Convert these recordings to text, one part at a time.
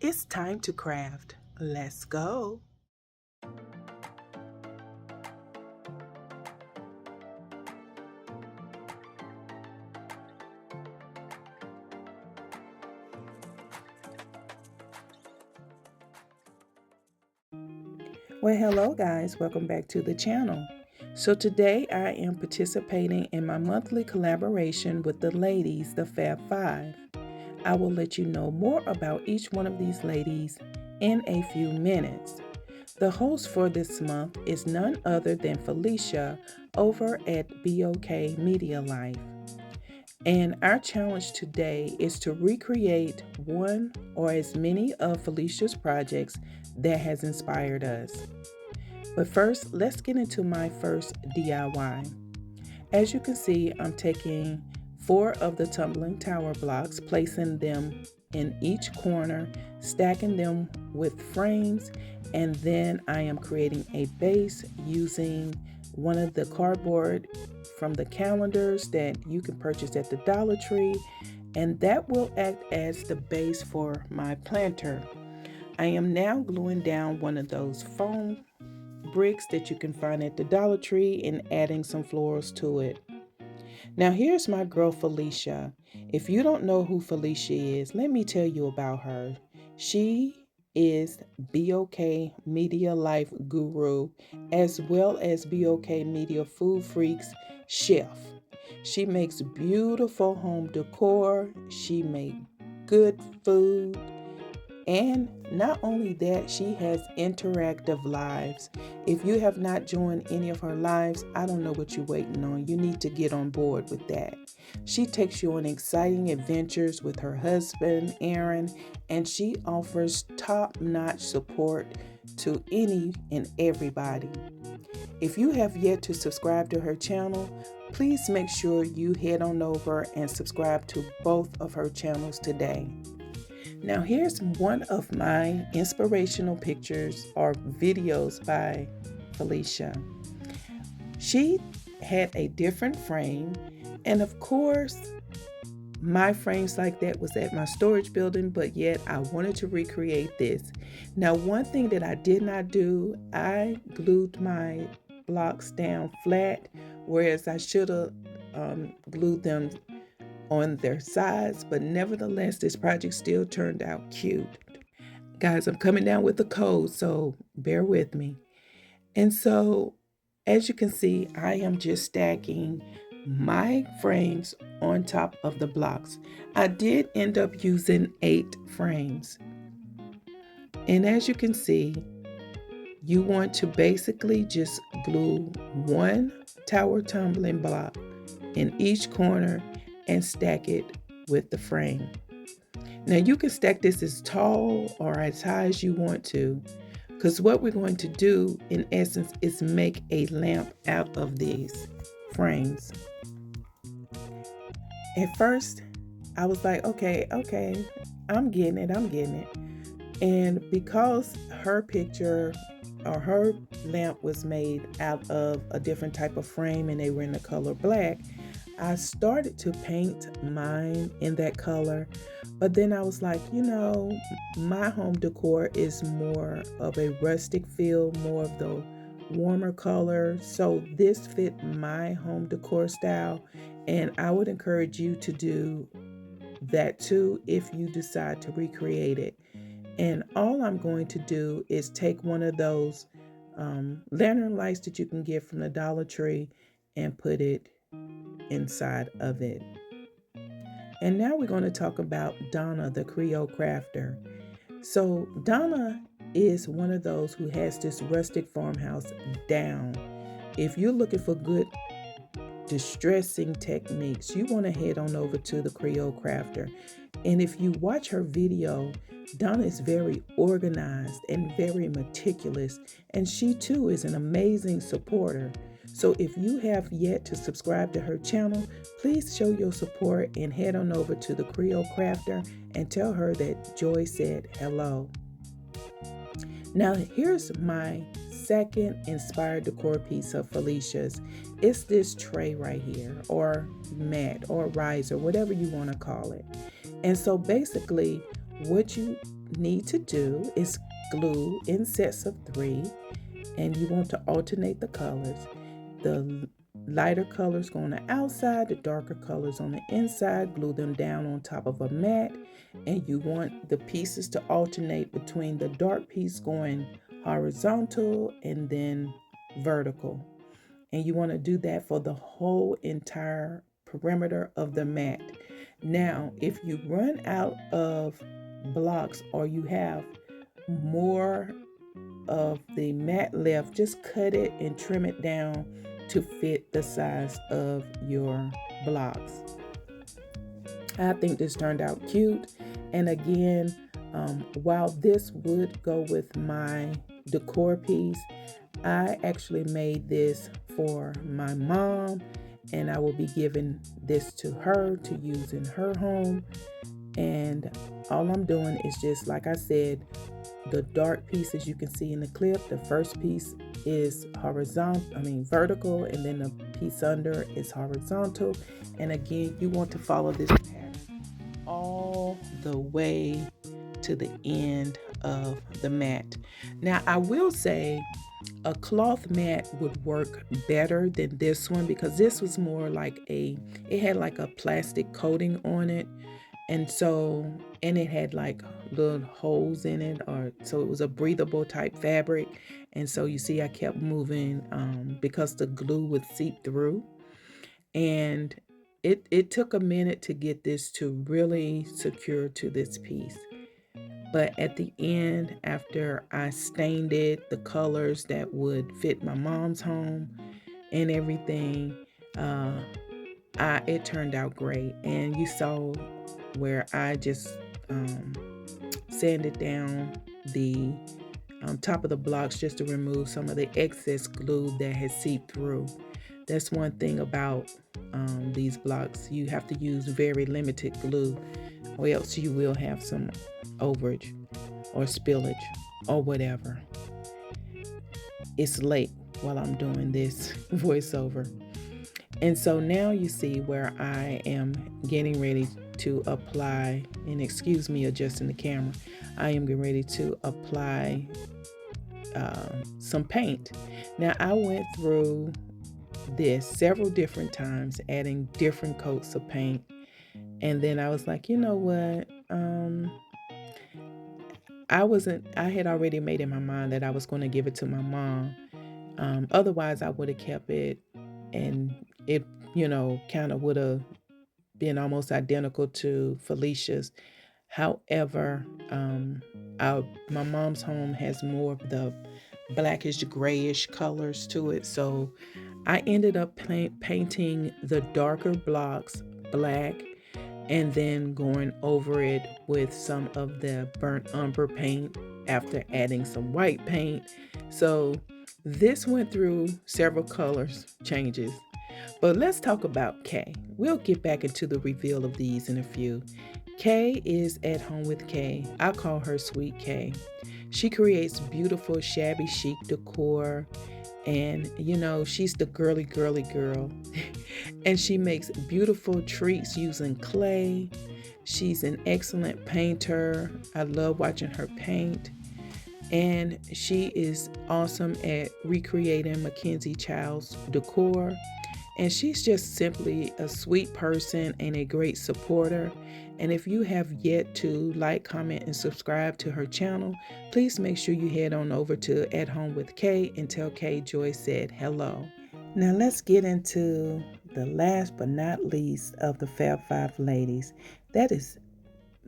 It's time to craft. Let's go. Well, hello guys, welcome back to the channel. So today I am participating in my monthly collaboration with the ladies, the Fab 5. I will let you know more about each one of these ladies in a few minutes. The host for this month is none other than Philicia over at BOK Media Life. And our challenge today is to recreate one or as many of Felicia's projects that has inspired us. But first, let's get into my first DIY. As you can see, I'm taking 4 of the tumbling tower blocks, placing them in each corner, stacking them with frames, and then I am creating a base using one of the cardboard from the calendars that you can purchase at the Dollar Tree, and that will act as the base for my planter. I am now gluing down one of those foam bricks that you can find at the Dollar Tree and adding some florals to it. Now here's my girl Philicia. If you don't know who Philicia is, let me tell you about her. She is BOK Media Life Guru as well as BOK Media Food Freaks chef. She makes beautiful home decor. She makes good food. And not only that, she has interactive lives. If you have not joined any of her lives, I don't know what you're waiting on. You need to get on board with that. She takes you on exciting adventures with her husband, Aaron, and she offers top-notch support to any and everybody. If you have yet to subscribe to her channel, please make sure you head on over and subscribe to both of her channels today. Now here's one of my inspirational pictures or videos by Philicia. She had a different frame, and of course my frames like that was at my storage building, but yet I wanted to recreate this. Now one thing that I did not do, I glued my blocks down flat, whereas I should have glued them on their sides, but nevertheless this project still turned out cute. Guys, I'm coming down with the cold, so bear with me. And so as you can see, I am just stacking my frames on top of the blocks. I did end up using 8 frames, and as you can see, you want to basically just glue one tower tumbling block in each corner and stack it with the frame. Now you can stack this as tall or as high as you want to, because what we're going to do in essence is make a lamp out of these frames. At first I was like, okay, I'm getting it. And because her picture or her lamp was made out of a different type of frame and they were in the color black, I started to paint mine in that color, but then I was like, my home decor is more of a rustic feel, more of the warmer color. So this fit my home decor style, and I would encourage you to do that too if you decide to recreate it. And all I'm going to do is take one of those lantern lights that you can get from the Dollar Tree and put it inside of it. And now we're going to talk about Donna, the Creole crafter. So Donna is one of those who has this rustic farmhouse down. If you're looking for good distressing techniques, you want to head on over to the Creole crafter. And if you watch her video, Donna is very organized and very meticulous, and she too is an amazing supporter. So if you have yet to subscribe to her channel, please show your support and head on over to the Creole Crafter and tell her that Joy said hello. Now here's my second inspired decor piece of Felicia's. It's this tray right here, or mat, or riser, whatever you want to call it. And so basically what you need to do is glue in sets of 3, and you want to alternate the colors. The lighter colors go on the outside, the darker colors on the inside. Glue them down on top of a mat, and you want the pieces to alternate between the dark piece going horizontal and then vertical. And you want to do that for the whole entire perimeter of the mat. Now, if you run out of blocks or you have more of the mat left, just cut it and trim it down to fit the size of your blocks. I think this turned out cute. And again, while this would go with my decor piece, I actually made this for my mom, and I will be giving this to her to use in her home. And all I'm doing is just, like I said, the dark piece, as you can see in the clip, the first piece is vertical, and then the piece under is horizontal. And again, you want to follow this pattern all the way to the end of the mat. Now, I will say a cloth mat would work better than this one, because this was more like it had like a plastic coating on it. And it had like little holes in it, so it was a breathable type fabric. And so you see I kept moving because the glue would seep through. And it took a minute to get this to really secure to this piece. But at the end, after I stained it, the colors that would fit my mom's home and everything, it turned out great. And you saw where I just sanded down the top of the blocks just to remove some of the excess glue that had seeped through. That's one thing about these blocks. You have to use very limited glue, or else you will have some overage or spillage or whatever. It's late while I'm doing this voiceover. And so now you see where I am getting ready to apply, and excuse me adjusting the camera, I am getting ready to apply some paint. Now, I went through this several different times, adding different coats of paint, and then I was like, you know what, I had already made in my mind that I was going to give it to my mom. Otherwise I would have kept it, and it kind of would have been almost identical to Felicia's. However, my mom's home has more of the blackish grayish colors to it, so I ended up painting the darker blocks black, and then going over it with some of the burnt umber paint after adding some white paint. So this went through several colors changes. But let's talk about Kay. We'll get back into the reveal of these in a few. Kay is at home with Kay. I call her Sweet Kay. She creates beautiful shabby chic decor, and she's the girly girl. And she makes beautiful treats using clay. She's an excellent painter. I love watching her paint. And she is awesome at recreating Mackenzie Child's decor. And she's just simply a sweet person and a great supporter. And if you have yet to like, comment, and subscribe to her channel, please make sure you head on over to At Home with Kay and tell Kay Joy said hello. Now let's get into the last but not least of the Fab 5 ladies. That is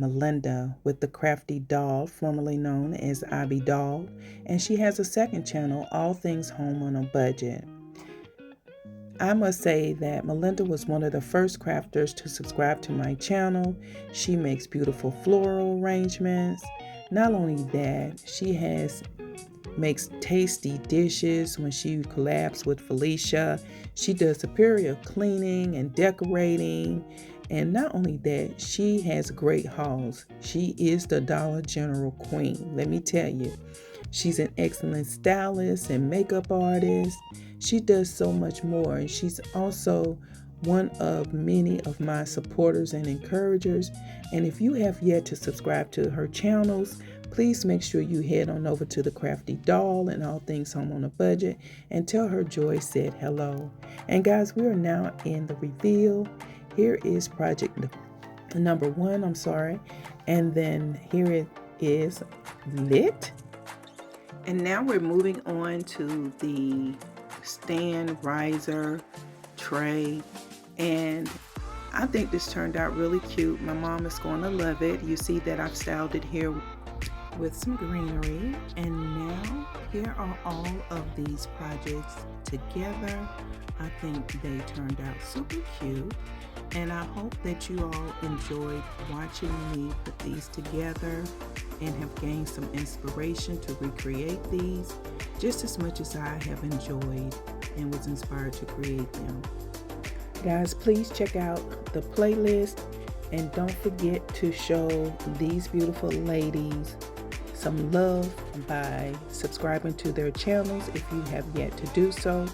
Malinda with the Crafty Doll, formerly known as Abby Doll. And she has a second channel, All Things Home on a Budget. I must say that Malinda was one of the first crafters to subscribe to my channel. She makes beautiful floral arrangements. Not only that, she makes tasty dishes. When she collabs with Philicia, she does superior cleaning and decorating. And not only that, she has great hauls. She is the Dollar General queen, let me tell you. She's an excellent stylist and makeup artist. She does so much more, and she's also one of many of my supporters and encouragers. And if you have yet to subscribe to her channels, please make sure you head on over to the Crafty Doll and All Things Home on a Budget and tell her Joy said hello. And guys, we are now in the reveal. Here is project number 1, and then here it is lit. And now we're moving on to the stand riser tray, and I think this turned out really cute. My mom is going to love it. You see that I've styled it here with some greenery, and now here are all of these projects together. I think they turned out super cute, and I hope that you all enjoyed watching me put these together and have gained some inspiration to recreate these just as much as I have enjoyed and was inspired to create them. Guys, please check out the playlist and don't forget to show these beautiful ladies some love by subscribing to their channels if you have yet to do so,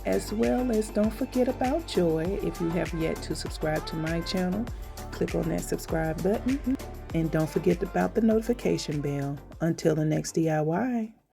as well as don't forget about Joy. If you have yet to subscribe to my channel, click on that subscribe button and don't forget about the notification bell. Until the next DIY.